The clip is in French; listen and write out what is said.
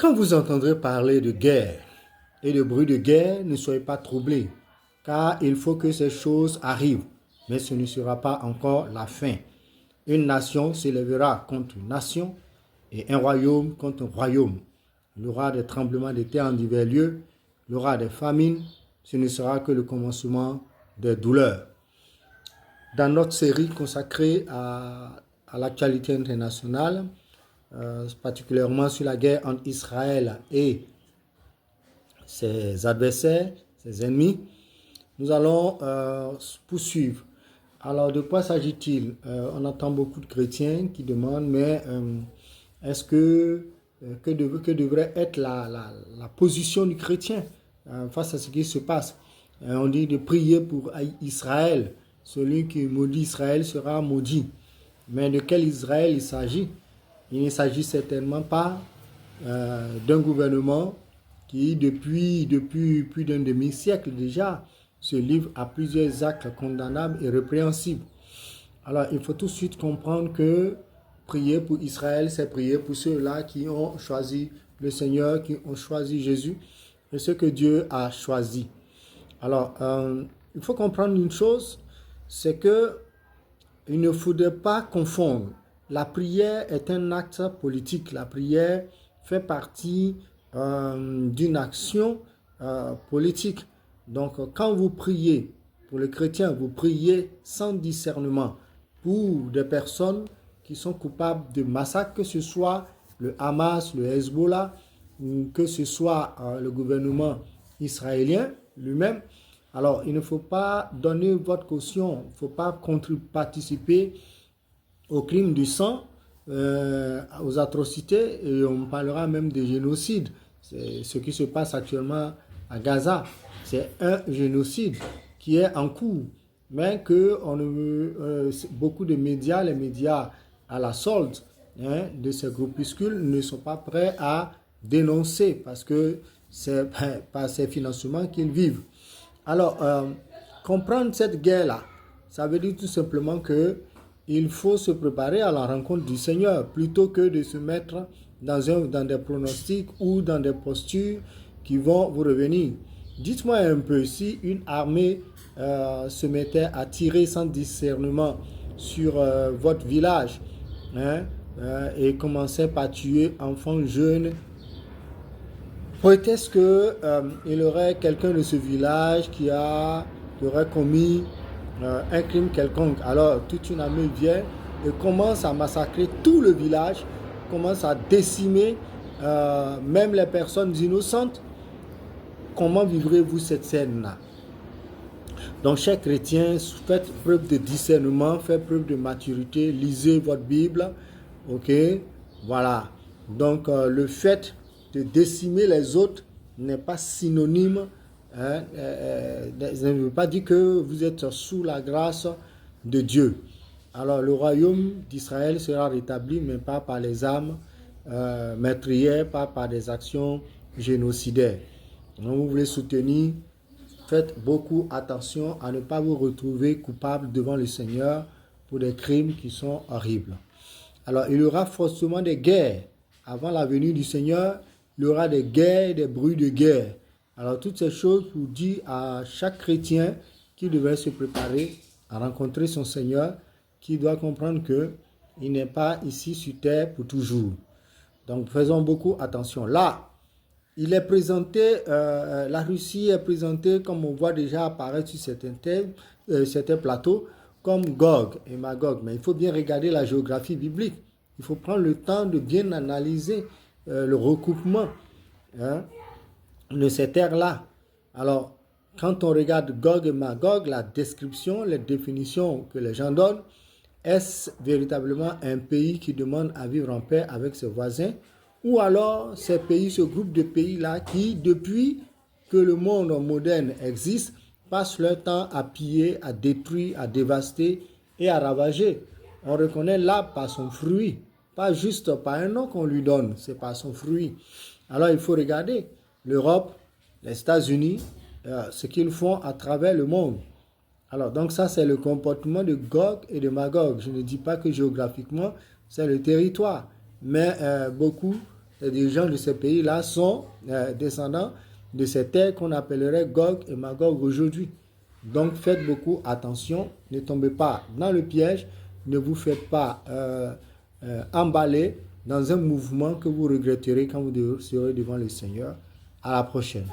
Quand vous entendrez parler de guerre et de bruit de guerre, ne soyez pas troublés, car il faut que ces choses arrivent, mais ce ne sera pas encore la fin. Une nation s'élèvera contre une nation et un royaume contre un royaume. Il y aura des tremblements de terre en divers lieux, il y aura des famines, ce ne sera que le commencement des douleurs. Dans notre série consacrée à l'actualité internationale, particulièrement sur la guerre entre Israël et ses adversaires, ses ennemis, nous allons poursuivre. Alors, de quoi s'agit-il? On entend beaucoup de chrétiens qui demandent, mais est-ce que devrait être la position du chrétien face à ce qui se passe? On dit de prier pour Israël. Celui qui maudit Israël sera maudit. Mais de quel Israël il s'agit? Il ne s'agit certainement pas d'un gouvernement qui, depuis plus d'un demi-siècle déjà, se livre à plusieurs actes condamnables et répréhensibles. Alors, il faut tout de suite comprendre que prier pour Israël, c'est prier pour ceux-là qui ont choisi le Seigneur, qui ont choisi Jésus, et ce que Dieu a choisi. Alors, il faut comprendre une chose, c'est que il ne faudrait pas confondre. La prière est un acte politique. La prière fait partie d'une action politique. Donc, quand vous priez pour les chrétiens, vous priez sans discernement pour des personnes qui sont coupables de massacres, que ce soit le Hamas, le Hezbollah, ou que ce soit le gouvernement israélien lui-même. Alors, il ne faut pas donner votre caution, il ne faut pas participer aux crimes du sang, aux atrocités, et on parlera même de génocide. C'est ce qui se passe actuellement à Gaza. C'est un génocide qui est en cours, mais que beaucoup de médias, les médias à la solde de ces groupuscules ne sont pas prêts à dénoncer parce que c'est par ces financements qu'ils vivent. Alors, comprendre cette guerre-là, ça veut dire tout simplement que il faut se préparer à la rencontre du Seigneur plutôt que de se mettre dans des pronostics ou dans des postures qui vont vous revenir. Dites-moi un peu, si une armée se mettait à tirer sans discernement sur votre village et commençait par tuer enfants, jeunes, peut-être qu'il y aurait quelqu'un de ce village qui aurait commis un crime quelconque. Alors, toute une armée vient et commence à massacrer tout le village, commence à décimer même les personnes innocentes. Comment vivrez-vous cette scène-là? Donc, chers chrétiens, faites preuve de discernement, faites preuve de maturité, lisez votre Bible, ok? Voilà. Donc, le fait de décimer les autres n'est pas synonyme, ça ne veut pas dire que vous êtes sous la grâce de Dieu. Alors, le royaume d'Israël sera rétabli, mais pas par les armes meurtrières, pas par des actions génocidaires. Donc, vous voulez soutenir, faites beaucoup attention à ne pas vous retrouver coupable devant le Seigneur pour des crimes qui sont horribles. Alors, il y aura forcément des guerres. Avant la venue du Seigneur, il y aura des guerres, des bruits de guerre. Alors, toutes ces choses vous disent à chaque chrétien qui devrait se préparer à rencontrer son Seigneur, qui doit comprendre qu'il n'est pas ici sur terre pour toujours. Donc, faisons beaucoup attention. Là, il est présenté, la Russie est présentée, comme on voit déjà apparaître sur certains plateaux, comme Gog et Magog. Mais il faut bien regarder la géographie biblique. Il faut prendre le temps de bien analyser le recoupement de ces terres-là. Alors, quand on regarde Gog et Magog, la description, les définitions que les gens donnent, est-ce véritablement un pays qui demande à vivre en paix avec ses voisins? Ou alors ces pays, ce groupe de pays-là qui, depuis que le monde moderne existe, passent leur temps à piller, à détruire, à dévaster et à ravager. On reconnaît l'arbre par son fruit, pas juste par un nom qu'on lui donne, c'est par son fruit. Alors il faut regarder l'Europe, les États-Unis, ce qu'ils font à travers le monde. Alors donc ça c'est le comportement de Gog et de Magog. Je ne dis pas que géographiquement c'est le territoire, mais beaucoup des gens de ces pays-là sont descendants de ces terres qu'on appellerait Gog et Magog aujourd'hui. Donc faites beaucoup attention, ne tombez pas dans le piège, ne vous faites pas emballer dans un mouvement que vous regretterez quand vous serez devant le Seigneur. À la prochaine.